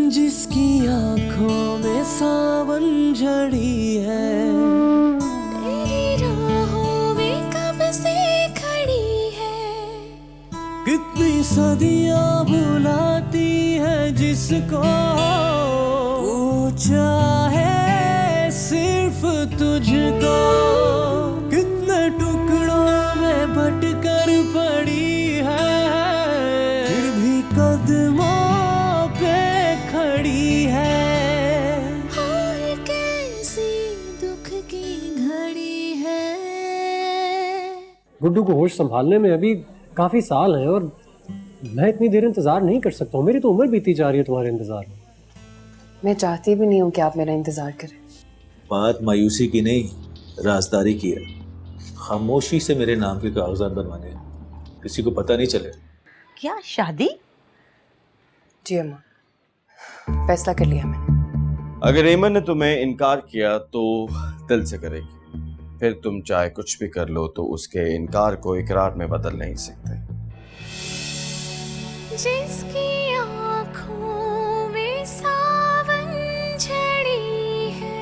जिसकी आंखों में सावन झड़ी है, तेरी राहों में कब से खड़ी है। कितनी सदियां बुलाती है जिसको, पूछा है सिर्फ तुझको। कितने टुकड़ों में बटकर पड़ी है, फिर भी कदमों पे खड़ी है। हाय कैसी दुख की घड़ी है। गुड्डू को होश संभालने में अभी काफी साल हैं और मैं इतनी देर इंतजार नहीं कर सकता हूँ। मेरी तो उम्र बीती जा रही है तुम्हारे इंतजार में। मैं चाहती भी नहीं हूँ कि आप मेरा इंतजार करें। बात मायूसी की नहीं, राजदारी की है। खामोशी से मेरे नाम के कागजात बनवाने हैं, किसी को पता नहीं चले। क्या शादी? जी अम्मा, फैसला कर लिया मैंने। अगर एमन ने तुम्हें इनकार किया तो दिल से करेगी, फिर तुम चाहे कुछ भी कर लो तो उसके इनकार को इकरार में बदल नहीं सकते। जिसकी आंखों में सावन झड़ी है,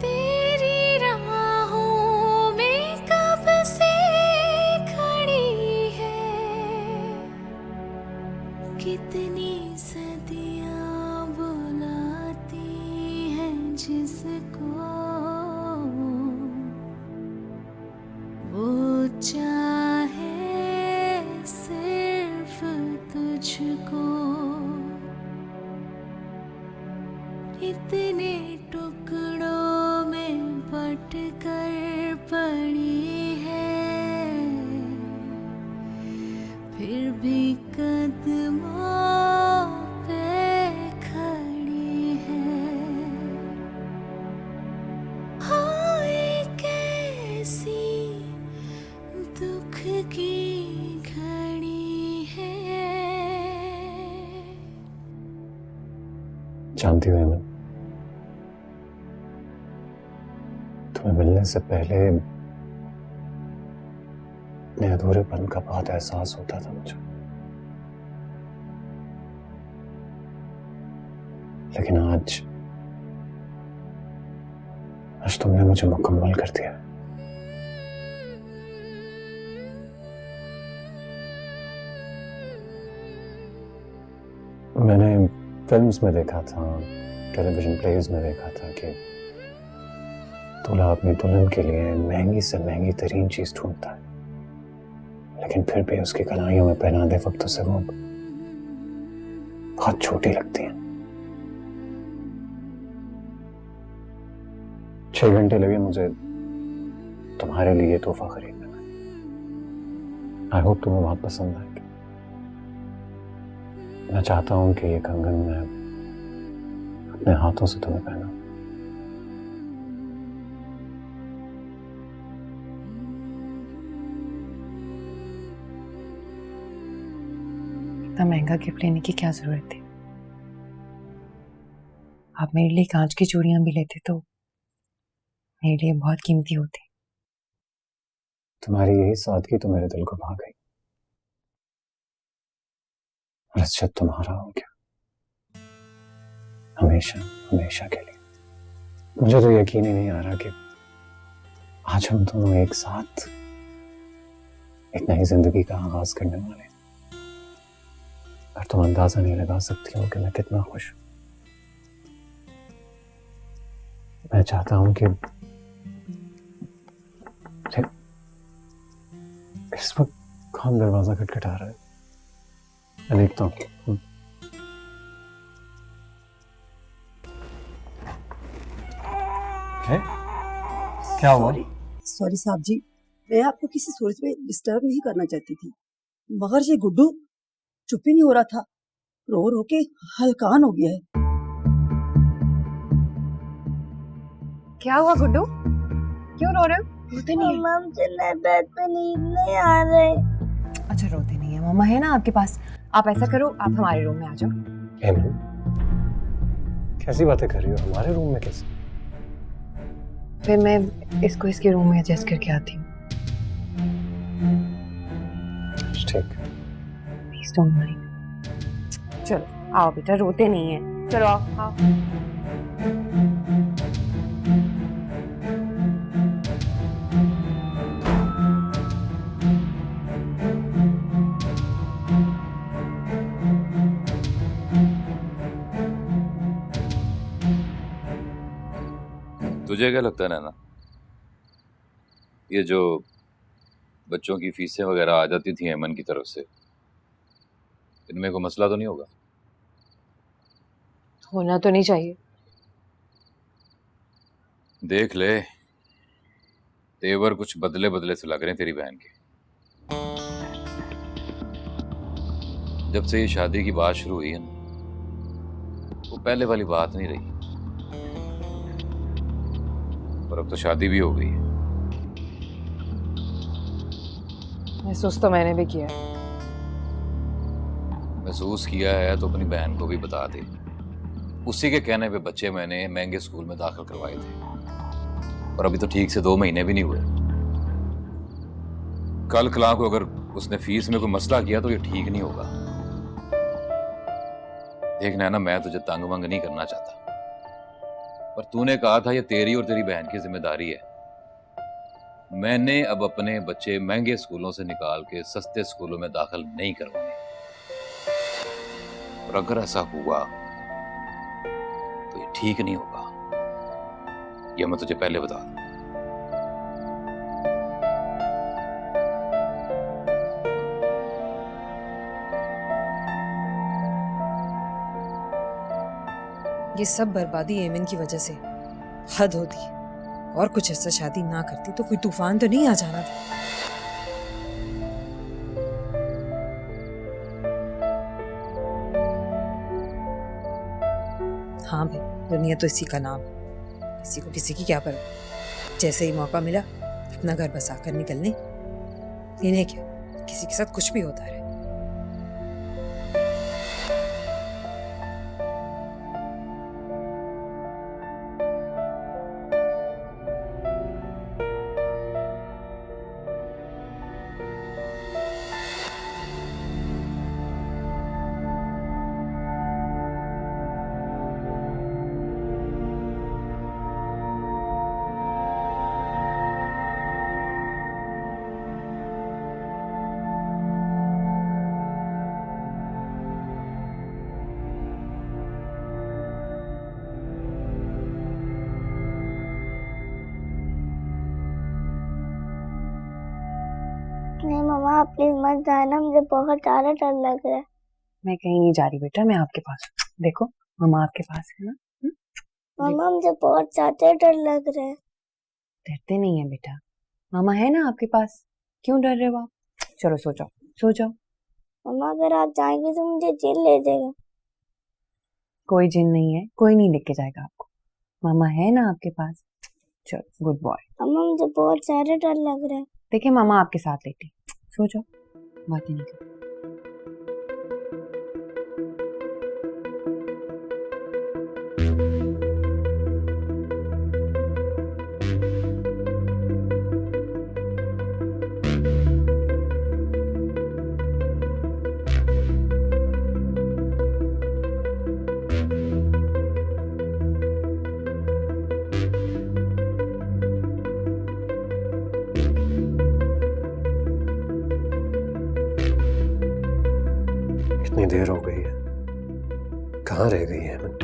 तेरी राहों में कब से खड़ी है। कितनी सदियां बुलाती हैं जिसको, वो चाहे सिर्फ तुझको। इतने टुकड़ों में बटकर पड़ी है, फिर भी कदमों पे खड़ी है। हाय कैसी दुख की घड़ी है। जानती हो एमन, तुम्हें मिलने से पहले अपने अधूरेपन का बहुत एहसास होता था मुझे, लेकिन आज तुमने मुझे मुकम्मल कर दिया। मैंने फिल्म्स में देखा था, टेलीविजन प्लेज में देखा था कि दूल्हा अपनी दुल्हन के लिए महंगी से महंगी तरीन चीज ढूंढता है, लेकिन फिर भी उसकी कलाइयों में पहनाते वक्त उसे वो बहुत छोटी लगती है। 6 घंटे लगे मुझे तुम्हारे लिए तोहफा खरीदने में। आई होप तुम्हें बहुत पसंद आएगी। मैं चाहता हूं कि ये कंगन मैं अपने हाथों से तुम्हें पहनाऊं। इतना महंगा गिफ्ट लेने की क्या जरूरत थी? आप मेरे लिए कांच की चूड़ियां भी लेते तो मेरे लिए बहुत कीमती होती। तुम्हारी यही सादगी तो मेरे दिल को भा गई, और अच्छा तुम्हारा हो गया हमेशा हमेशा के लिए। मुझे तो यकीन ही नहीं आ रहा कि आज हम दोनों एक साथ एक नई जिंदगी का आगाज करने वाले हैं, और तुम अंदाजा नहीं लगा सकती हो कि मैं कितना खुश हूं। मैं चाहता हूं कि इस वक्त कौन दरवाजा खटखटा रहा है? मैं देखता हूँ। क्या हुआ? सॉरी साहब जी, मैं आपको किसी सूरत में डिस्टर्ब नहीं करना चाहती थी, मगर ये गुड्डू चुप ही नहीं हो रहा था, रो रो के हलकान हो गया है। क्या हुआ गुड्डू, क्यों रो रहे हो? रोते नहीं है? मुझे बेड पे नींद नहीं आ रहे। अच्छा रोते नहीं है, मम्मा है ना आपके पास। आप ऐसा करो, आप हमारे रूम में आ जाओ। हेमन, कैसी बातें कर रही हो? हमारे रूम में कैसे? फिर मैं इसको इसके रूम में एडजस्ट करके आती हूँ। ठीक। Please don't mind. चलो आओ बेटा, रोते नहीं है, चलो आओ आओ। तुझे क्या लगता है नैना, ये जो बच्चों की फीसें वगैरह आ जाती थी ऐमन की तरफ से, इनमें कोई मसला तो नहीं होगा? होना तो नहीं चाहिए। देख ले, तेवर कुछ बदले बदले से लग रहे हैं तेरी बहन के। जब से ये शादी की बात शुरू हुई है ना, वो पहले वाली बात नहीं रही। और अब तो शादी भी हो गई है। महसूस तो मैंने भी किया है। महसूस किया है तो अपनी बहन को भी बता दे। उसी के कहने पे बच्चे मैंने महंगे स्कूल में दाखिल करवाए थे, और अभी तो ठीक से 2 महीने भी नहीं हुए। कल कला को अगर उसने फीस में कोई मसला किया तो ये ठीक नहीं होगा। देखना है ना, मैं तुझे तंग वंग नहीं करना चाहता, पर तूने कहा था ये तेरी और तेरी बहन की जिम्मेदारी है। मैंने अब अपने बच्चे महंगे स्कूलों से निकाल के सस्ते स्कूलों में दाखिल नहीं करवाए, और अगर ऐसा हुआ तो ये ठीक नहीं होगा, ये मैं तुझे पहले बता दूं। ये सब बर्बादी एमन की वजह से। हद होती। और कुछ ऐसा शादी ना करती तो कोई तूफान तो नहीं आ जाना था। हाँ भाई, दुनिया तो इसी का नाम है। किसी को किसी की क्या परवाह। जैसे ही मौका मिला अपना घर बसा कर निकलने। इन्हें क्या, किसी के साथ कुछ भी होता रहे। नहीं मम्मा, प्लीज मत जाना, मुझे बहुत ज्यादा डर लग रहा है। मैं कहीं नहीं जा रही बेटा, मैं आपके पास हूँ। देखो मामा आपके पास है ना। मम्मा मुझे बहुत ज्यादा डर लग रहा है। डरते नहीं है बेटा, मामा है ना आपके पास, क्यों डर रहे हो आप? चलो सो जाओ, सो जाओ। मम्मा अगर आप जाएंगे तो मुझे जेल ले जाएगा। कोई जिन नहीं है, कोई नहीं लेके जाएगा आपको। मामा है ना आपके पास। चलो गुड बॉय। मम्मा मुझे बहुत ज्यादा डर लग रहा है। देखिए मामा आपके साथ लेटी, सो जाओ, बातें नहीं करो। इतनी देर हो गई है, कहाँ रह गई है अमन?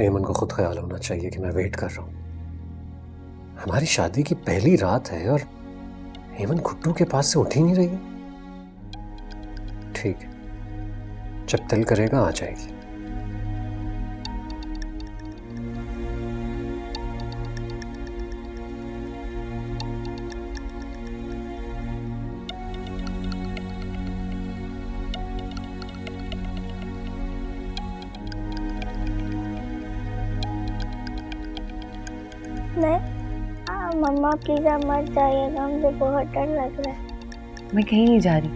एमन को खुद ख्याल होना चाहिए कि मैं वेट कर रहा हूं। हमारी शादी की पहली रात है और हेमन खुट्टू के पास से उठ ही नहीं रही है। ठीक है, जब दिल करेगा आ जाएगी। मम्मा प्लीज आप मत जाइएगा, मुझे बहुत डर लग रहा है। मैं कहीं नहीं जा रही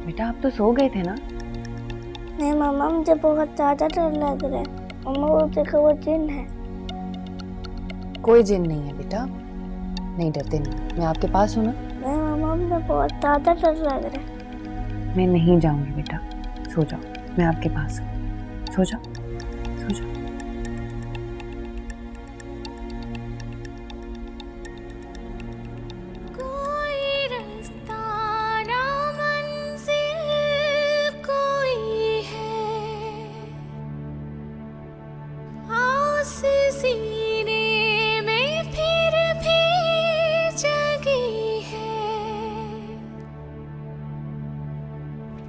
बेटा, आप तो सो गए थे ना। नहीं मम्मा, मुझे बहुत ज्यादा डर लग रहा है। मम्मा वो देखो, वो जिन है। कोई जिन नहीं है बेटा, नहीं डरते नहीं, मैं आपके पास हूँ ना। नहीं मम्मा, मुझे बहुत ज्यादा डर लग रहा है। मैं नहीं जाऊंगी बेटा, सो जाओ, मैं आपके पास हूँ, सो जाओ सो जाओ।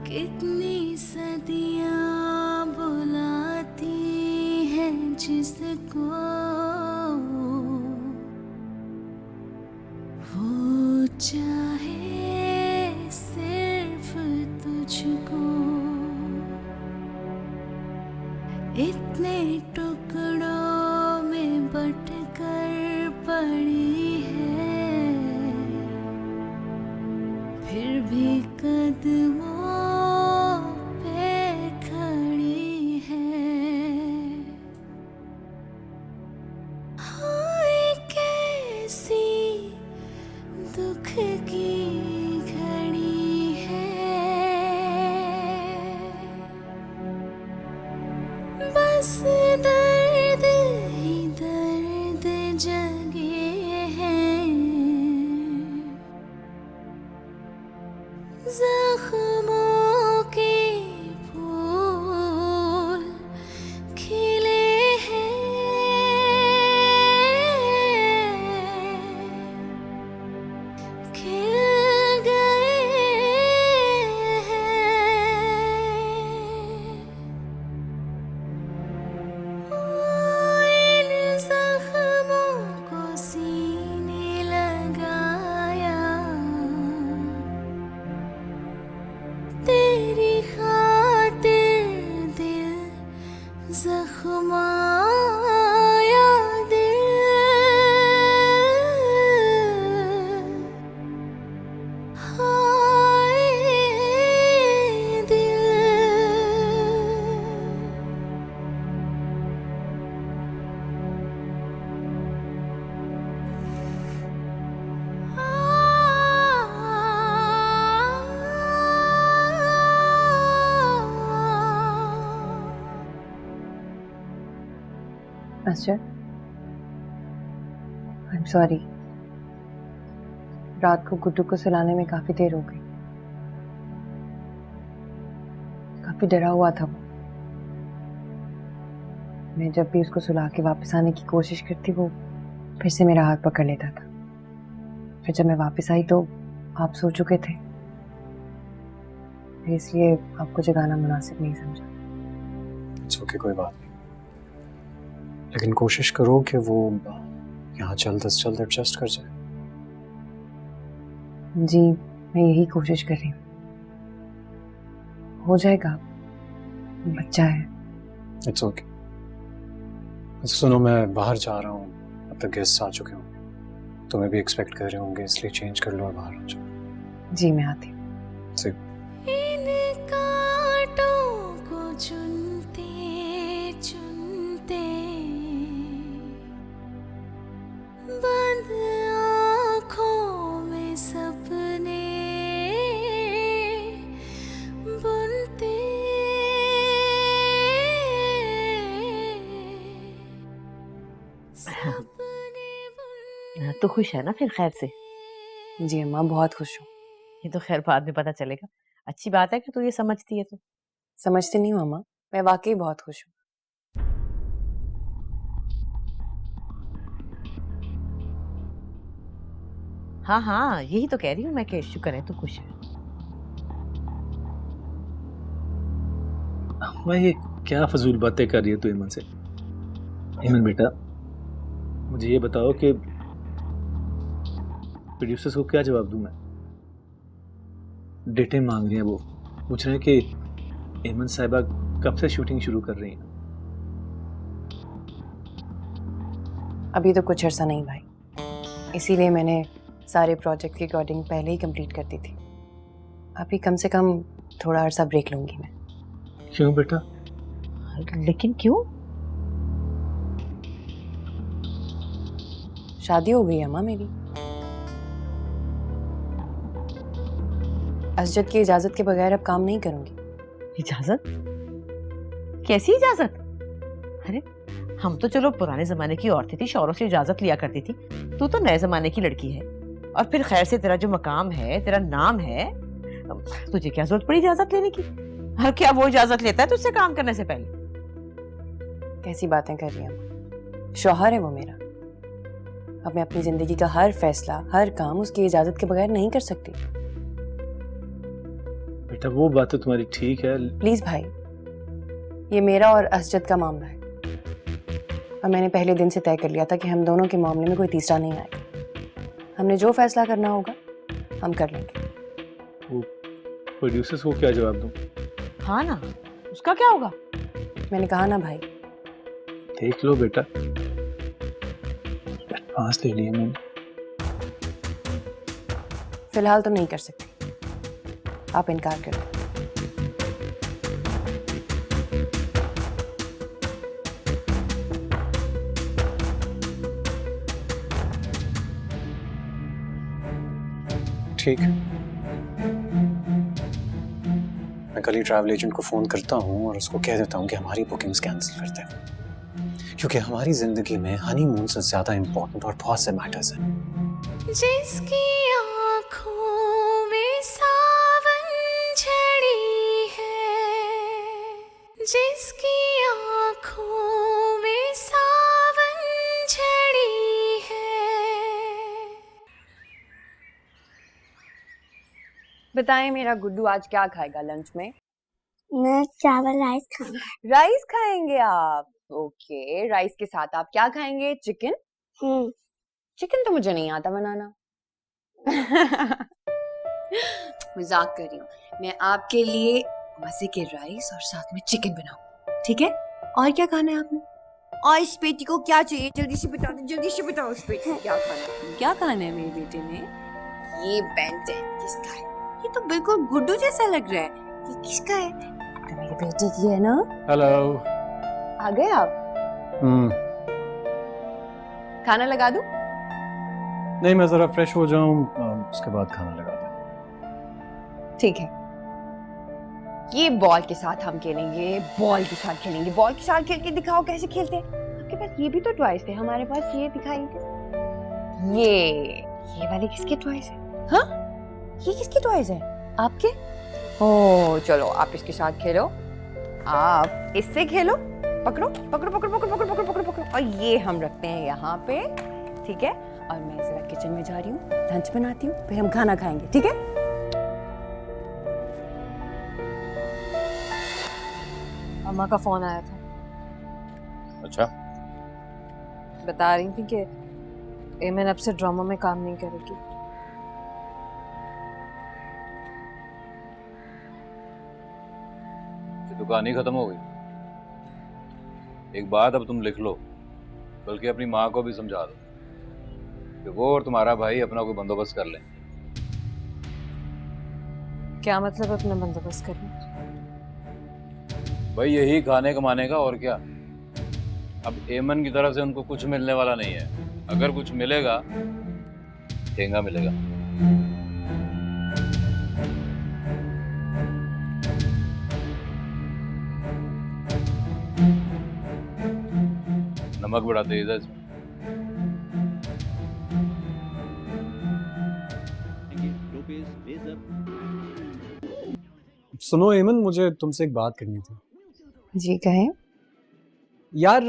कितनी सदियां बुलाती हैं जिसको, वो चाहे सिर्फ तुझको। इतने टुकड़ों में बटकर पड़ी है, फिर भी कदमों दुख की घड़ी है, बस दर्द ही दर्द जगे हैं, जख्मों के फूल खिले हैं, तेरी खातिर दिल जख्माया दिल, हाय दिल। मास्टर, आई एम सॉरी, रात को गुड्डू को सुलाने में काफी देर हो गई, काफी डरा हुआ था वो। मैं जब भी उसको सुला के वापस आने की कोशिश करती, वो फिर से मेरा हाथ पकड़ लेता था। फिर जब मैं वापस आई तो आप सो चुके थे, इसलिए आपको जगाना मुनासिब नहीं समझा। इट्स ओके, कोई बात नहीं, लेकिन कोशिश करो कि वो यहाँ जल्द से जल्द एडजस्ट कर जाए। जी मैं यही कोशिश कर रही हूँ, हो जाएगा, बच्चा है। It's okay. सुनो, मैं बाहर जा रहा हूँ, अब तक गेस्ट आ चुके होंगे, तुम्हें भी एक्सपेक्ट कर रहे होंगे, इसलिए चेंज कर लो और बाहर आ जाओ। जी मैं आती हूँ। इन कांटों को चुनते चुनते बंद आँखों में सपने बुनते, तो खुश है ना फिर खैर से? जी अम्मा बहुत खुश हूँ। ये तो खैर बाद में पता चलेगा। अच्छी बात है कि तू ये समझती है। तो समझती नहीं हूँ अम्मा, मैं वाकई बहुत खुश हूँ। हाँ हाँ यही तो कह रही हूँ मैं कि शुक्र है तू खुश है। मैं ये क्या फजूल बातें कर रही है तू ईमन से? ईमन बेटा, मुझे ये बताओ कि प्रोड्यूसर्स को क्या जवाब दूं मैं? डेटें मांग रही हैं, वो पूछ रहे हैं कि ईमन साहिबा कब से शूटिंग शुरू कर रही हैं। अभी तो कुछ अर्सा नहीं भाई, इसीलिए मैंने सारे प्रोजेक्ट की रिकॉर्डिंग पहले ही कंप्लीट कर दी थी। अभी कम से कम थोड़ा अर्सा ब्रेक लूंगी मैं। क्यों बेटा? लेकिन क्यों? शादी हो गई अम्मा मेरी। असजद की इजाजत के बगैर अब काम नहीं करूंगी। इजाजत? कैसी इजाजत? अरे हम तो चलो पुराने जमाने की औरतें थी, शौहरों से इजाजत लिया करती थी। तू तो नए जमाने की लड़की है, और फिर खैर से तेरा जो मकाम है, तेरा नाम है, तुझे क्या जरूरत पड़ी इजाजत लेने की? और क्या वो इजाजत लेता है तुझसे काम करने से पहले? कैसी बातें कर रही हैं? शौहर है वो मेरा। अब मैं अपनी जिंदगी का हर फैसला, हर काम उसकी इजाजत के बगैर नहीं कर सकती। बेटा वो बात तो तुम्हारी ठीक है। प्लीज भाई, ये मेरा और असजद का मामला है, और मैंने पहले दिन से तय कर लिया था कि हम दोनों के मामले में कोई तीसरा नहीं आएगा। हमने जो फैसला करना होगा हम कर लेंगे। वो प्रोड्यूसर्स को क्या जवाब दूं? हाँ ना, उसका क्या होगा? मैंने कहा ना भाई। देख लो बेटा, एडवांस ले लिया मैंने। फिलहाल तो नहीं कर सकती, आप इनकार कर दो। ठीक है, मैं कल ही ट्रैवल एजेंट को फोन करता हूँ और उसको कह देता हूँ कि हमारी बुकिंग्स कैंसिल कर दें, क्योंकि हमारी जिंदगी में हनीमून से ज्यादा इंपॉर्टेंट और बहुत से मैटर्स हैं। जिसकी आँखों में सावन झड़ी है, जिसकी आँखों में सावन झड़ी है। बताएं मेरा गुड्डू आज क्या खाएगा लंच में? मैं चावल राइस खाऊंगा। राइस खाएंगे आप? ओके, राइस के साथ आप क्या खाएंगे? चिकन? चिकन तो मुझे नहीं आता बनाना। मजाक कर रही हूँ मैं। आपके लिए मजे के राइस और साथ में चिकन बनाऊं, ठीक है? और क्या खाना है आपने? और इस बेटी को क्या चाहिए? जल्दी से बता दो, जल्दी से बताओ इस बेटी को क्या खाना है। क्या खाना है मेरे बेटे ने? ये बेंटन किसका है? ये तो बिल्कुल गुड्डू जैसा लग रहा है। ये किसका है? तो मेरे बेटे की है ना? हेलो। आ गए आप? खाना लगा दूं? नहीं, मैं जरा फ्रेश हो जाऊं, उसके बाद खाना लगा दें। ठीक है। ये बॉल के साथ हम खेलेंगे, बॉल के साथ खेलेंगे। बॉल के साथ खेल के दिखाओ कैसे खेलते हैं। आपके पास ये भी तो टॉयज थे, हमारे पास ये दिखाएंगे। ये वाले किसके टॉयज है? हाँ, ये किसके टॉयज है? आपके? ओह चलो आप इसके साथ खेलो, आप इससे खेलो। पकड़ो पकड़ो पकड़ो पकड़ो पकड़ो पकड़ो पकड़ो पकड़ो। और ये हम रखते हैं यहाँ पे, ठीक है? और मैं जरा किचन में जा रही हूँ, लंच बनाती हूँ, फिर हम खाना खाएंगे, ठीक है? अम्मा का फोन आया था। अच्छा, बता रही थी कि एमन अब से ड्रामा में काम नहीं करेगी। दुकान ही खत्म हो गई। एक बात अब तुम लिख लो, बल्कि अपनी माँ को भी समझा दो कि वो और तुम्हारा भाई अपना कोई बंदोबस्त कर लें। क्या मतलब अपना बंदोबस्त करना? भाई यही खाने कमाने का, और क्या। अब एमन की तरफ से उनको कुछ मिलने वाला नहीं है। अगर कुछ मिलेगा, ठेंगा मिलेगा। नमक बड़ा तेज है इसमें। सुनो एमन, मुझे तुमसे एक बात करनी थी। जी कहें। यार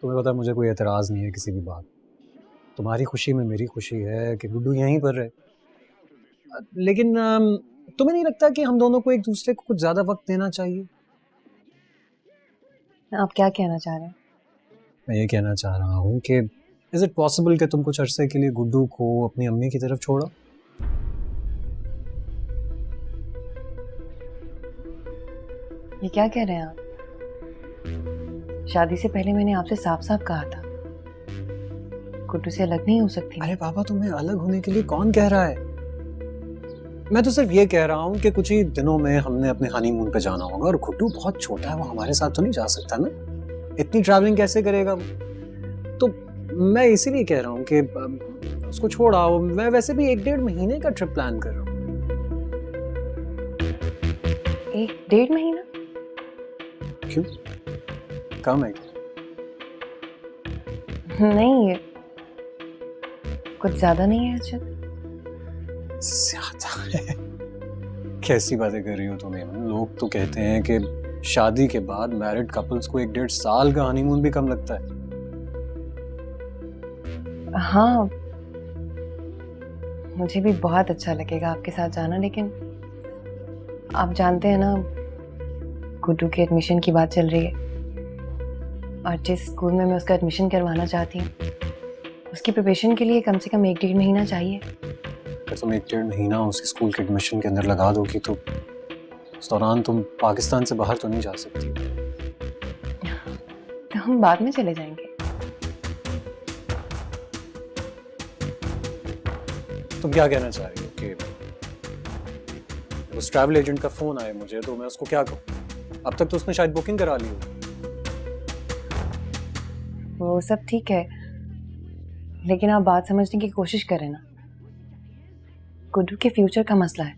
तुम्हें पता है मुझे कोई एतराज़ नहीं है किसी भी बात। तुम्हारी खुशी में मेरी खुशी है कि गुड्डू यहीं पर रहे, लेकिन तुम्हें नहीं लगता कि हम दोनों को एक दूसरे को कुछ ज़्यादा वक्त देना चाहिए? आप क्या कहना चाह रहे हैं? मैं ये कहना चाह रहा हूँ कि इज़ इट पॉसिबल कि तुम कुछ अरसे के लिए गुड्डू को अपनी अम्मी की तरफ छोड़ो? ये क्या कह रहे हैं आप? शादी से पहले मैंने आपसे साफ साफ कहा था गुड्डू से अलग नहीं हो सकती। अरे पापा, तुम्हें अलग होने के लिए कौन कह रहा है? मैं तो सिर्फ ये कह रहा हूँ कि कुछ ही दिनों में हमने अपने हनीमून पे जाना होगा, और गुड्डू बहुत छोटा है, वो हमारे साथ तो नहीं जा सकता ना। इतनी ट्रैवलिंग कैसे करेगा वो? तो मैं इसीलिए कह रहा हूँ कि उसको छोड़ आओ। मैं वैसे भी 1-1.5 महीने का ट्रिप प्लान कर रहा हूँ। 1-1.5 महीना? क्यों, कम है क्या? नहीं, कुछ ज्यादा नहीं है अर्षद। ज्यादा है? कैसी बातें कर रही हो तुम एमन? लोग तो कहते हैं कि शादी के बाद मैरिड कपल्स को 1-1.5 साल का हनीमून भी कम लगता है। हाँ, मुझे भी बहुत अच्छा लगेगा आपके साथ जाना, लेकिन आप जानते हैं ना, गुड्डू के एडमिशन की बात चल रही है, और जिस स्कूल में मैं उसका एडमिशन करवाना चाहती हूँ, उसकी प्रिपरेशन के लिए कम से कम 1-1.5 महीना चाहिए। अगर तुम 1-1.5 महीना उसी स्कूल के एडमिशन के अंदर लगा दोगी तो उस दौरान तुम पाकिस्तान से बाहर तो नहीं जा सकती। तो हम बाद में चले जाएंगे। तुम क्या कहना चाह रही हो कि उस ट्रैवल एजेंट का फोन आए मुझे तो मैं उसको क्या कहूँ? अब तक तो उसने शायद बुकिंग करा ली हो। वो सब ठीक है, लेकिन आप बात समझने की कोशिश करें ना। गुड्डू के फ्यूचर का मसला है,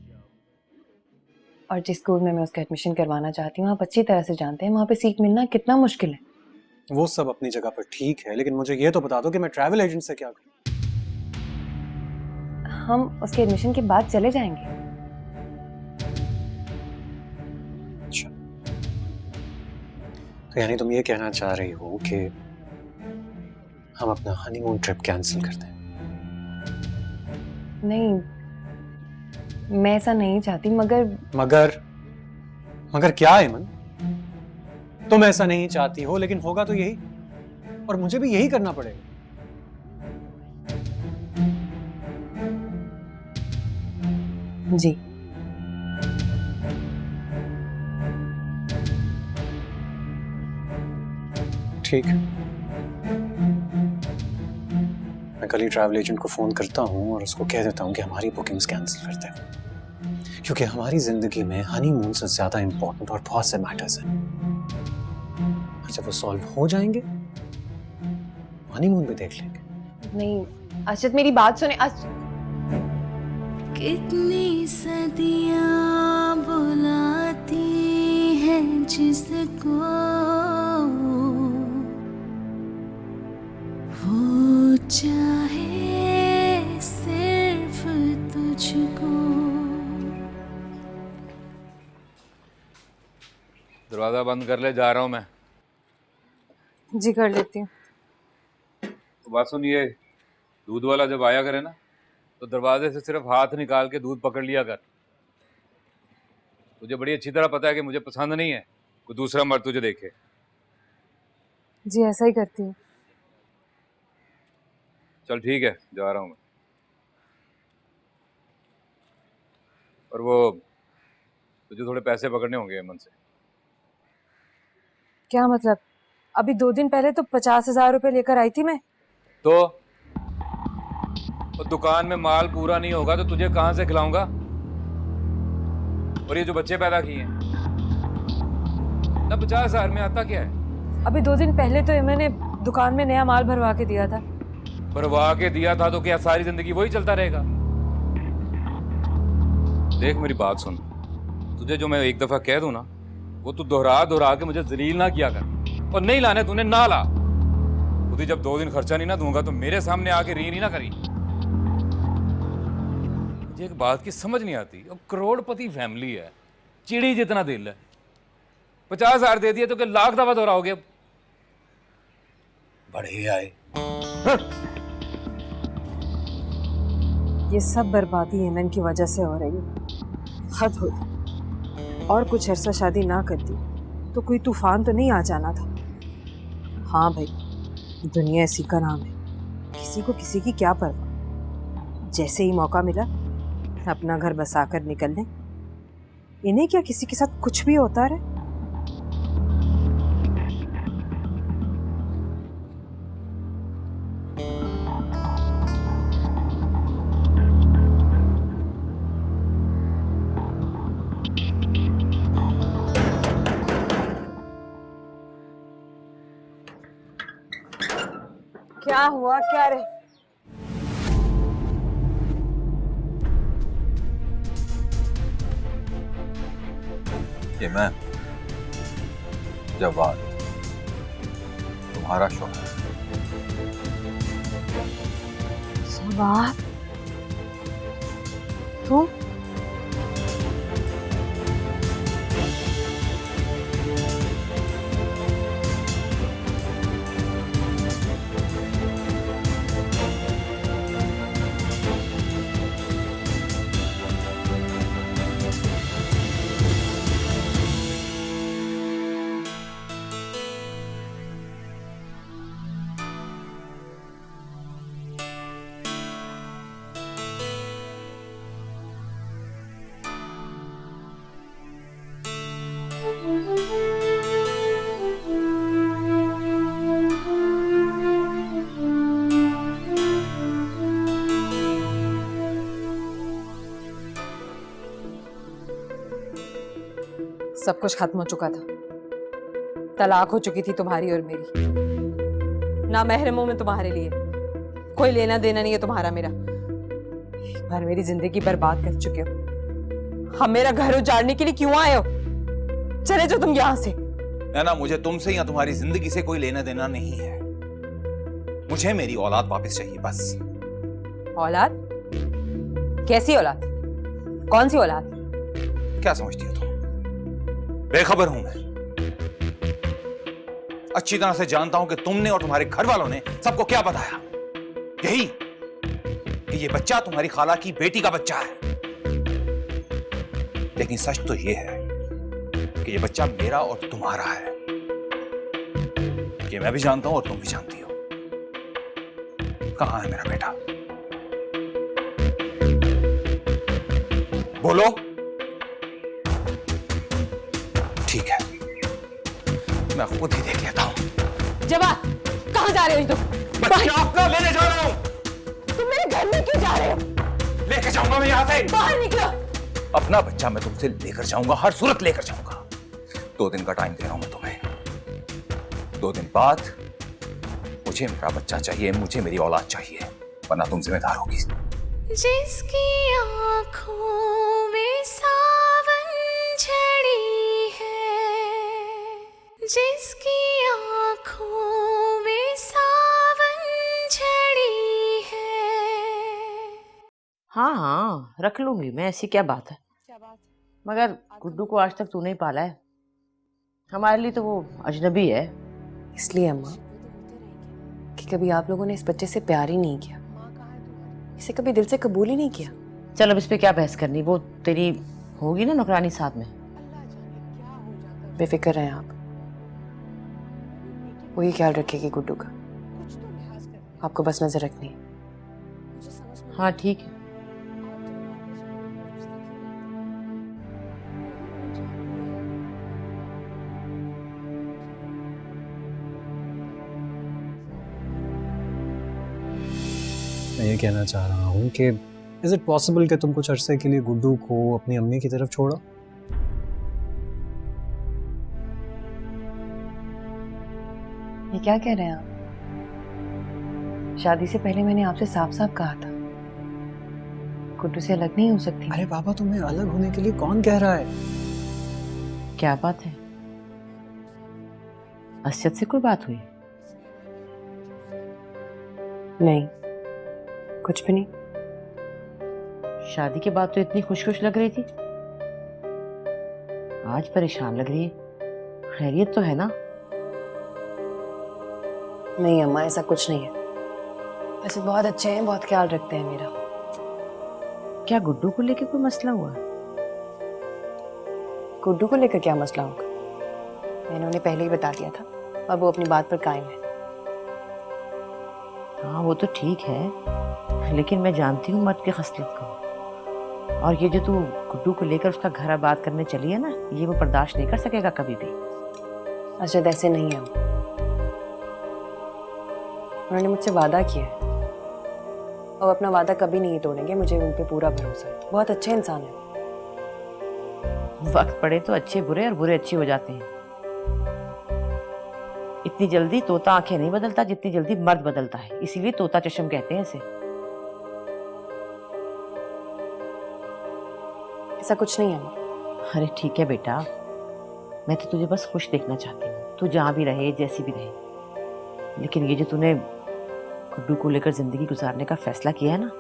और जिस स्कूल में मैं उसका एडमिशन करवाना चाहती हूँ, आप अच्छी तरह से जानते हैं वहाँ पे सीट मिलना कितना मुश्किल है। वो सब अपनी जगह पर ठीक है, लेकिन मुझे ये तो बता दो कि मैं ट्रैवल एजेंट से क्या करूँ? हम उसके एडमिशन के बाद चले जाएंगे। अच्छा, तो यानी तुम ये कहना चाह रही हो कि हम अपना हनीमून ट्रिप कैंसिल कर दें? नहीं, मैं ऐसा नहीं चाहती, मगर क्या है मन? तुम ऐसा नहीं चाहती हो, लेकिन होगा तो यही, और मुझे भी यही करना पड़ेगा। जी। ठीक है, मैं कल ही ट्रैवल एजेंट को फोन करता हूँ और उसको कह देता हूँ कि हमारी बुकिंग्स कैंसिल करते हैं, क्योंकि हमारी जिंदगी में हनीमून से ज्यादा इंपॉर्टेंट और बहुत से मैटर्स हैं। और जब वो सॉल्व हो जाएंगे, हनीमून भी देख लेंगे। नहीं अर्षद, मेरी बात सुने। कितनी सदियां बुलाती हैं जिसको, वो चाहे सिर्फ तुझको। दरवाजा बंद कर ले, जा रहा हूं मैं। जी कर लेती हूँ। तो बात सुनिए, दूध वाला जब आया करे ना, तो दरवाजे से सिर्फ हाथ निकाल के दूध पकड़ लिया कर। तुझे बड़ी अच्छी तरह पता है कि मुझे पसंद नहीं है कोई दूसरा मर्द तुझे देखे। जी ऐसा ही करती हूँ। चल ठीक है, जा रहा हूँ मैं। और वो तुझे थोड़े पैसे पकड़ने होंगे अमन से। क्या मतलब? अभी 2 दिन पहले तो 50,000 रुपए लेकर आई थी मैं। तो दुकान में माल पूरा नहीं होगा तो तुझे कहां से खिलाऊंगा? और ये जो बच्चे पैदा किए हैं ना, 50,000 में आता क्या है? अभी 2 दिन पहले तो मैंने दुकान में नया माल भरवा के दिया था। भरवा के दिया था तो क्या सारी जिंदगी वही चलता रहेगा? देख मेरी बात सुन, तुझे जो मैं एक दफा कह दूं ना, वो तू दोहरा के मुझे जलील ना किया कर। और नहीं लाने तूने ना ला। खुद ही जब 2 दिन खर्चा नहीं ना दूंगा तो मेरे सामने आके री नहीं ना करी। मुझे एक बात की समझ नहीं आती, अब करोड़पति फैमिली है, चिड़ी जितना दिल है, 50,000 दे दिए तो क्या लाख दफा दोहराओगे? अब बड़े आए। ये सब बर्बादी हेमन की वजह से हो रही है। हद हो गई। और कुछ अरसा शादी ना करती तो कोई तूफान तो नहीं आ जाना था। हाँ भाई, दुनिया इसी का नाम है, किसी को किसी की क्या परवाह। जैसे ही मौका मिला अपना घर बसाकर निकल लें। इन्हें क्या किसी के साथ कुछ भी होता रहे। क्या हुआ क्या रे? ये मैं जवाद, तुम्हारा शौहर। जवाद तुम? सब कुछ खत्म हो चुका था। तलाक हो चुकी थी तुम्हारी और मेरी। ना महरमों में तुम्हारे लिए कोई लेना देना नहीं है तुम्हारा मेरा। एक बार मेरी जिंदगी बर्बाद कर चुके हो। हम मेरा घर उजाड़ने के लिए क्यों आए हो? चले जाओ तुम यहाँ से। ना, मुझे तुमसे या तुम्हारी जिंदगी से कोई लेना देना नहीं है। मुझे मेरी औलाद वापस चाहिए, बस। औलाद? कैसी औलाद? कौन सी औलाद? क्या समझती हो तुम? बेखबर हूं मैं। अच्छी तरह से जानता हूं कि तुमने और तुम्हारे घर वालों ने सबको क्या बताया। यही कि ये बच्चा तुम्हारी खाला की बेटी का बच्चा है। लेकिन सच तो ये है कि ये बच्चा मेरा और तुम्हारा है। ये मैं भी जानता हूं और तुम भी जानती हो। कहां है मेरा बेटा? बोलो। ठीक है, मैं खुद ही देख लेता हूं। जवाब, कहां जा रहे हो तुम? बच्चा अपना लेने जा रहा हूं। तुम मेरे घर में क्यों जा रहे हो? लेकर जाऊंगा मैं यहां से। बाहर निकलो। अपना बच्चा मैं तुमसे लेकर जाऊंगा, हर सूरत लेकर जाऊंगा। 2 दिन का टाइम दे रहा हूं मैं तुम्हें। 2 दिन बाद मुझे मेरा बच्चा चाहिए, मुझे मेरी औलाद चाहिए, वरना तुम जिम्मेदार होगी। जिसकी आंखों में सावन झड़ी है, जिसकी आंखों में सावन झड़ी है। हाँ हाँ, रख लूंगी मैं, ऐसी क्या बात है। मगर गुड्डू को आज तक तूने ही पाला है। हमारे लिए तो वो अजनबी है। इसलिए अम्मा कि कभी आप लोगों ने इस बच्चे से प्यार ही नहीं किया, इसे कभी दिल से कबूल ही नहीं किया। चल अब इस पे क्या बहस करनी, वो तेरी होगी ना नौकरानी साथ में। बेफिक्र हैं आप, वही ख्याल रखेगी गुड्डू का। आपको बस नजर रखनी है। हाँ ठीक है। मैं ये कहना चाह रहा हूँ कि इज इट पॉसिबल कि तुम कुछ अरसे के लिए गुड्डू को अपनी अम्मी की तरफ छोड़ो? ये क्या कह रहे हैं आप? शादी से पहले मैंने आपसे साफ साफ कहा था गुड्डू से अलग नहीं हो सकती। अरे बाबा, तुम्हें अलग होने के लिए कौन कह रहा है? क्या बात है? असद से कोई बात हुई? नहीं, कुछ भी नहीं। शादी के बाद तो इतनी खुश खुश लग रही थी, आज परेशान लग रही है। खैरियत तो है ना? नहीं अम्मा, ऐसा कुछ नहीं है। वैसे बहुत अच्छे हैं, बहुत ख्याल रखते हैं मेरा। क्या गुड्डू को लेकर कोई मसला हुआ? गुड्डू को लेकर क्या मसला होगा? मैंने उन्हें पहले ही बता दिया था और वो अपनी बात पर कायम है। हाँ वो तो ठीक है, लेकिन मैं जानती हूँ मर्द की खसलत को। और ये जो तू गुड्डू को लेकर उसका घर आबाद करने चली है ना, ये वो बर्दाश्त नहीं कर सकेगा कभी भी। अजद ऐसे नहीं है, उन्होंने मुझसे वादा किया है और अपना वादा कभी नहीं तोड़ेंगे। मुझे उन पे पूरा भरोसा है। बहुत अच्छे इंसान है। वक्त पड़े तो अच्छे बुरे और बुरे अच्छे हो जाते हैं। इतनी जल्दी तोता आंखें नहीं बदलता जितनी जल्दी मर्द बदलता है, इसीलिए तोता चश्म कहते हैं इसे। ऐसा कुछ नहीं है माँ। अरे ठीक है बेटा, मैं तो तुझे बस खुश देखना चाहती हूँ, तू जहाँ भी रहे जैसी भी रहे। लेकिन ये जो तूने गुड्डू को लेकर जिंदगी गुजारने का फैसला किया है ना,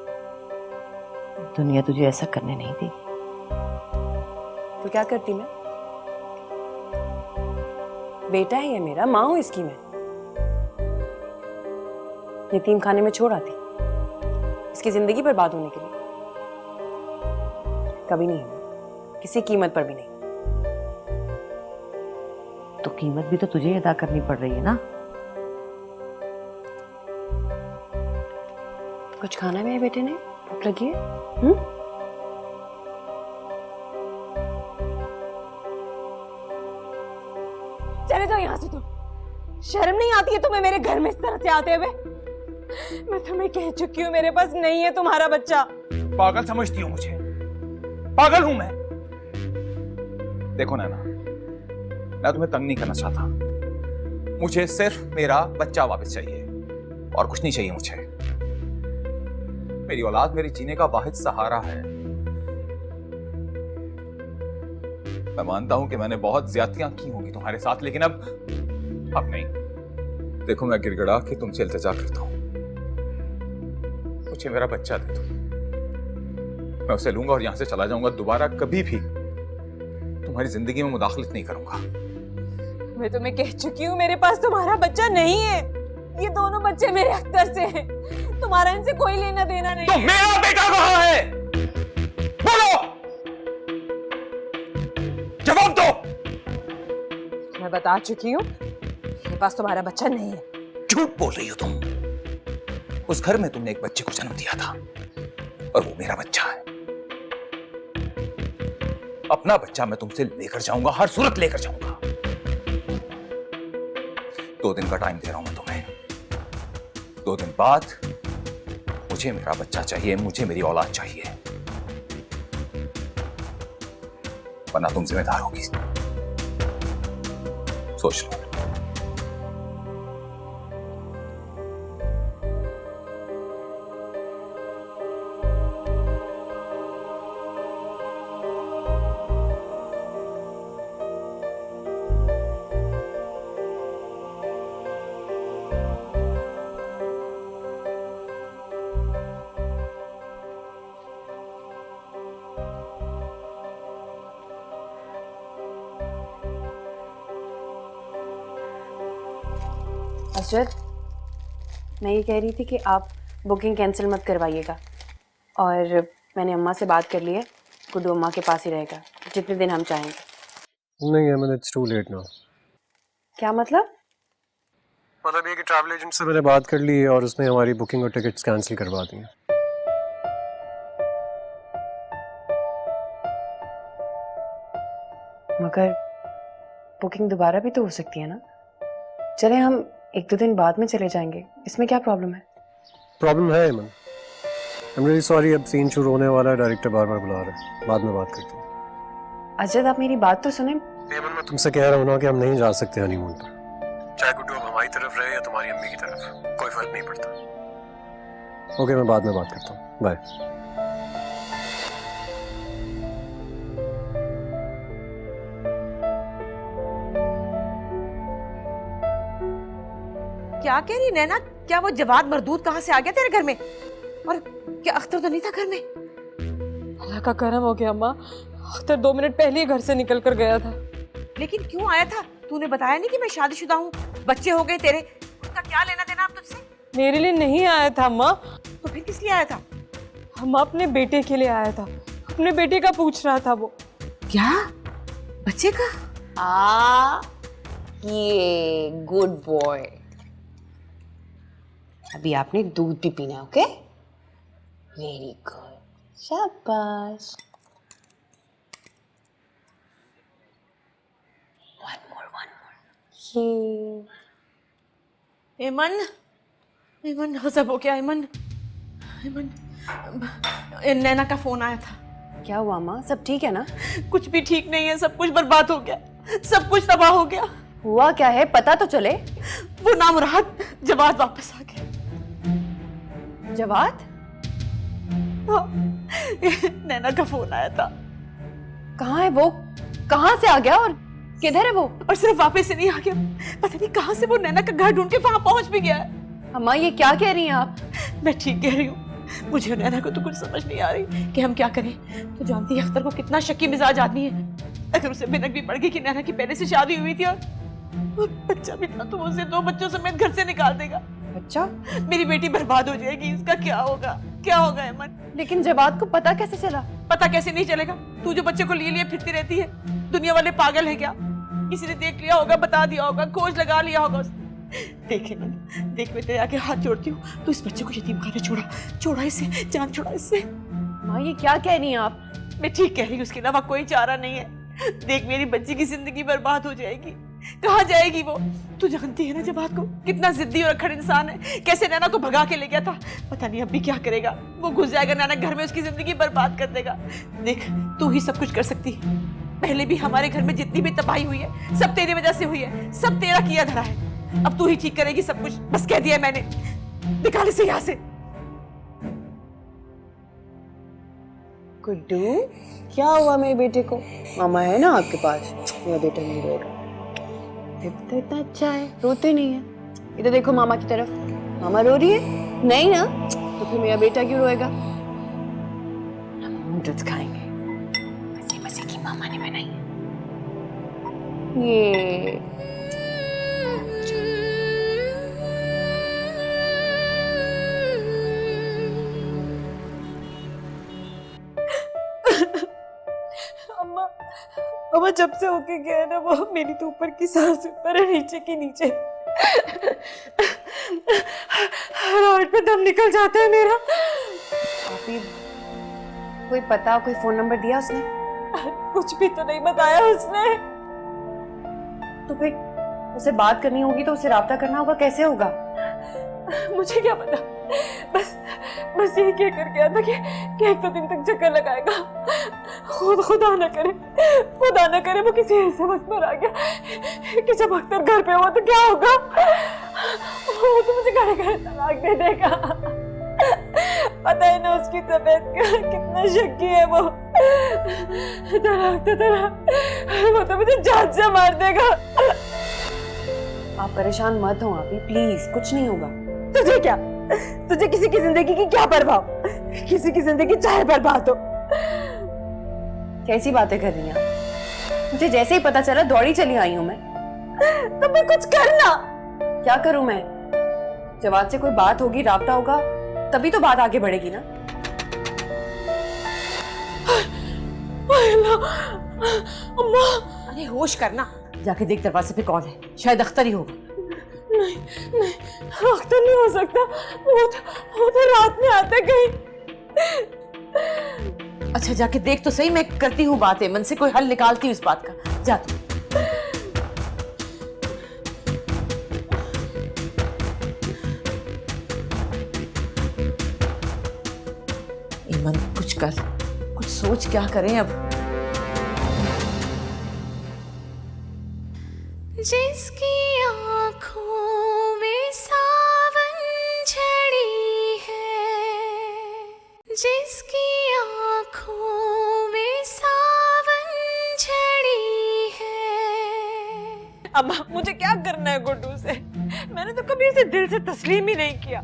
दुनिया तुझे ऐसा करने नहीं देगी। तो क्या करती मैं? बेटा है ये मेरा, माँ हूं इसकी मैं। यतीम खाने में छोड़ आती इसकी जिंदगी बर्बाद होने के लिए? कभी नहीं, किसी कीमत पर भी नहीं। तो कीमत भी तो तुझे अदा करनी पड़ रही है ना। कुछ खाना मेरे बेटे ने? भूख लगी है? चले जाओ यहाँ से। तुम शर्म नहीं आती है तुम्हें मेरे घर में इस तरह से आते हुए? मैं तुम्हें कह चुकी हूँ मेरे पास नहीं है तुम्हारा बच्चा। पागल समझती हो मुझे? पागल हूं मैं? देखो नैना, मैं तुम्हें तंग नहीं करना चाहता। मुझे सिर्फ मेरा बच्चा वापस चाहिए और कुछ नहीं चाहिए मुझे। मेरी औलाद मेरे जीने का वाहिद सहारा है। मैं मानता हूं कि मैंने बहुत ज्यादतियां की होंगी तुम्हारे साथ, लेकिन अब नहीं। देखो, मैं गिड़गिड़ा के तुमसे इल्तिजा करता हूं, मुझे मेरा बच्चा दे दो। मैं उसे लूंगा और यहां से चला जाऊंगा। दोबारा कभी भी तुम्हारी जिंदगी में मुदाखलत नहीं करूंगा। मैं तुम्हें कह चुकी हूँ मेरे पास तुम्हारा बच्चा नहीं है। ये दोनों बच्चे मेरे अख्तर से हैं। तुम्हारा इनसे कोई लेना देना नहीं। तो मेरा बेटा कहाँ है? बोलो, जवाब दो। मैं बता चुकी हूँ मेरे पास तुम्हारा बच्चा नहीं है। झूठ बोल रही हो तुम। उस घर में तुमने एक बच्चे को जन्म दिया था और वो मेरा बच्चा है। अपना बच्चा मैं तुमसे लेकर जाऊंगा, हर सूरत लेकर जाऊंगा। 2 दिन का टाइम दे रहा हूं मैं तुम्हें। 2 दिन बाद मुझे मेरा बच्चा चाहिए, मुझे मेरी औलाद चाहिए, वरना तुम जिम्मेदार होगी। सोच लो। अजद, मैं ये कह रही थी कि आप बुकिंग कैंसिल मत करवाइएगा। और मैंने अम्मा से बात कर ली है, गुड्डू अम्मा के पास ही रहेगा जितने दिन हम चाहेंगे। नहीं अमन, इट्स टू लेट नाउ। क्या मतलब? मतलब ये कि ट्रैवल एजेंट से मैंने बात कर ली है और उसने हमारी बुकिंग और टिकट्स कैंसिल करवा दी हैं। मगर बुकिंग दोबारा भी तो हो सकती है ना। चले हम 1-2 दिन बाद में चले जाएंगे, इसमें क्या प्रॉब्लम है? प्रॉब्लम है अमन। आई एम रियली सॉरी, अब सीन शुरू होने वाला है, डायरेक्टर बार बार बुला रहा है, बाद में बात करते हैं। अजद, आप मेरी बात तो सुने। अमन, मैं तुमसे कह रहा हूँ ना कि हम नहीं जा सकते हनीमून पर। चाहे गुड्डू अब हमारी तरफ रहे या तुम्हारी अम्मी की तरफ, कोई फर्क नहीं पड़ता। ओके, मैं बाद में बात करता हूँ, बाय। क्या कह रही नैना? क्या वो जवाद मरदूद कहाँ से आ गया तेरे घर में? और क्या अख्तर तो नहीं था घर में? अल्लाह का करम हो गया अम्मा, अख्तर 2 मिनट पहले ही घर से निकल कर गया था। लेकिन क्यों आया था? तूने बताया नहीं कि मैं शादीशुदा हूँ, बच्चे हो गए तेरे, उसका क्या लेना देना अब तुझसे? मेरे लिए नहीं आया था अम्मा। तो फिर किस लिए आया था? अम्मा, अपने बेटे के लिए आया था। अपने बेटे का पूछ रहा था वो। क्या? बच्चे का? ये गुड बॉय। अभी आपने दूध भी पीना, ओके? वेरी गुड, शाबाश। One more. एमन, एमन गजब हो गया। एमन, एमन, नैना का फोन आया था। क्या हुआ माँ? सब ठीक है ना? कुछ भी ठीक नहीं है, सब कुछ बर्बाद हो गया, सब कुछ तबाह हो गया। हुआ क्या है पता तो चले। वो नामुराद जवाद वापस आ गया। जवाद? हाँ, नैना का फोन आया था। कहाँ है वो? कहाँ से आ गया और किधर है वो? और सिर्फ वापस से नहीं आ गया, पता नहीं कहाँ से वो नैना का घर ढूंढ के वहां पहुंच भी गया है। अम्मा ये क्या कह रही हैं आप? मैं ठीक कह रही हूँ, मुझे और नैना को तो कुछ समझ नहीं आ रही कि हम क्या करें। तो जानती है अख्तर को कितना शक्की मिजाज आदमी है। अगर उसे भनक भी पड़ गई कि नैना की पहले से शादी हुई थी और बच्चा भी था तो उसे 2 बच्चों समेत घर से निकाल देगा। बच्चा? मेरी बेटी बर्बाद हो जाएगी, इसका क्या होगा? क्या होगा अमन? लेकिन जवाद को पता कैसे चला? पता कैसे नहीं चलेगा? तू जो बच्चे को लिए फिरती रहती है, दुनिया वाले पागल है क्या? किसी ने देख लिया होगा, बता दिया होगा, खोज लगा लिया होगा उसने। देख अमन, देख मैं तेरे आगे हाथ जोड़ती हूँ, तो इस बच्चे को यतीम खाने छोड़ा इसे, जान छोड़ा इससे। माँ ये क्या कह रही हैं आप? मैं ठीक कह रही हूँ, उसके अलावा कोई चारा नहीं है। देख मेरी बच्ची की जिंदगी बर्बाद हो जाएगी, कहाँ जाएगी वो? तू जानती है ना जवाद को, कितना जिद्दी और अक्खड़ इंसान है, कैसे नैना को भगा के ले गया था। पता नहीं अब भी क्या करेगा। वो घुस जाएगा नैना घर में, उसकी जिंदगी बर्बाद कर देगा। देख तू ही सब कुछ कर सकती है। पहले भी हमारे घर में जितनी भी तबाही हुई है सब तेरी वजह से हुई है, सब तेरा किया धरा है। अब तू ही ठीक करेगी सब कुछ, बस कह दिया मैंने। निकाल इसे यहाँ से। गुड्डू क्या हुआ मेरे बेटे को? मामा है ना आपके पास, मेरा बेटा नहीं रोएगा। तो इतना अच्छा है, रोते नहीं है। इधर देखो मामा की तरफ, मामा रो रही है? नहीं ना, तो फिर मेरा बेटा क्यों रोएगा? नूडल्स खाएंगे, मजे मजे की मामा ने बनाई है। ये अम्मा जब से होके गया है ना, वो मेरी तो ऊपर की सांस ऊपर है, नीचे की नीचे। हार्ट पे दम निकल जाता है मेरा। आपी कोई पता, कोई फोन नंबर दिया उसने? कुछ भी तो नहीं बताया उसने। तो फिर उसे बात करनी होगी तो उसे राब्ता करना होगा, कैसे होगा? मुझे क्या पता, बस यही कह कर गया था कि 1-2 दिन तक चक्कर लगाएगा। खुदा न करे वो किसी ऐसे वक्त पर आ गया कि जब अख्तर घर पे हुआ तो क्या होगा? वो तो मुझे घर तलाक दे देगा। पता है ना उसकी तबीयत कितना शक्की है वो। वो तो मुझे जान से मार देगा। आप परेशान मत हो आपी, प्लीज, कुछ नहीं होगा। तुझे क्या? तुझे किसी की जिंदगी की क्या परवाह? किसी की जिंदगी चाहे बर्बाद हो। कैसी बातें कर रही हैं आप? मुझे जैसे ही पता चला दौड़ी चली आई हूं मैं। तो मैं कुछ करना। क्या करूं मैं? जवाद से कोई बात होगी, राब्ता होगा, तभी तो बात आगे बढ़ेगी ना। अम्मा अरे होश करना, जाके देख दरवाजे पे कौन है, शायद अख्तर ही होगा। नहीं अख्तर नहीं हो सकता, वो तो रात में आता कहीं। अच्छा जाके देख तो सही, मैं करती हूँ बातें, मन से कोई हल निकालती हूँ इस बात का। जा तू। ईमन कुछ कर, कुछ सोच, क्या करें अब? जिसकी आँखों में सावन झड़ी है, जिसकी आँखों में सावन झड़ी है। अम्मा मुझे क्या करना है गुड्डू से? मैंने तो कभी उसे दिल से तस्लीम ही नहीं किया।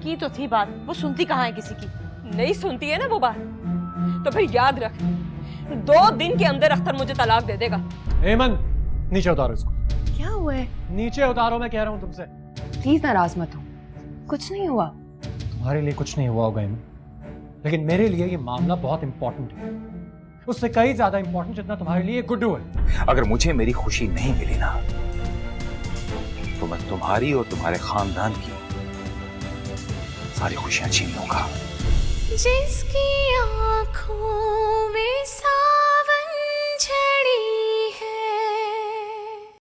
की तो थी बात, वो सुनती कहाँ है किसी की? नहीं सुनती है ना वो बात, तो फिर याद रख, 2 दिन के अंदर अख्तर मुझे तलाक दे देगा। एमन नीचे उतारो इसको। क्या हुआ है? नीचे उतारो, मैं कह रहा हूँ तुमसे। प्लीज नाराज मत हो, कुछ नहीं हुआ। तुम्हारे लिए कुछ नहीं हुआ होगा एमन, लेकिन मेरे लिए ये मामला बहुत इंपॉर्टेंट है, उससे कहीं ज्यादा इंपॉर्टेंट जितना तुम्हारे लिए गुड्डू है। अगर मुझे मेरी खुशी नहीं मिली ना, तो मैं तुम्हारी और तुम्हारे खानदान की सारी खुशियां छीन लूंगा। जिसकी आँखों में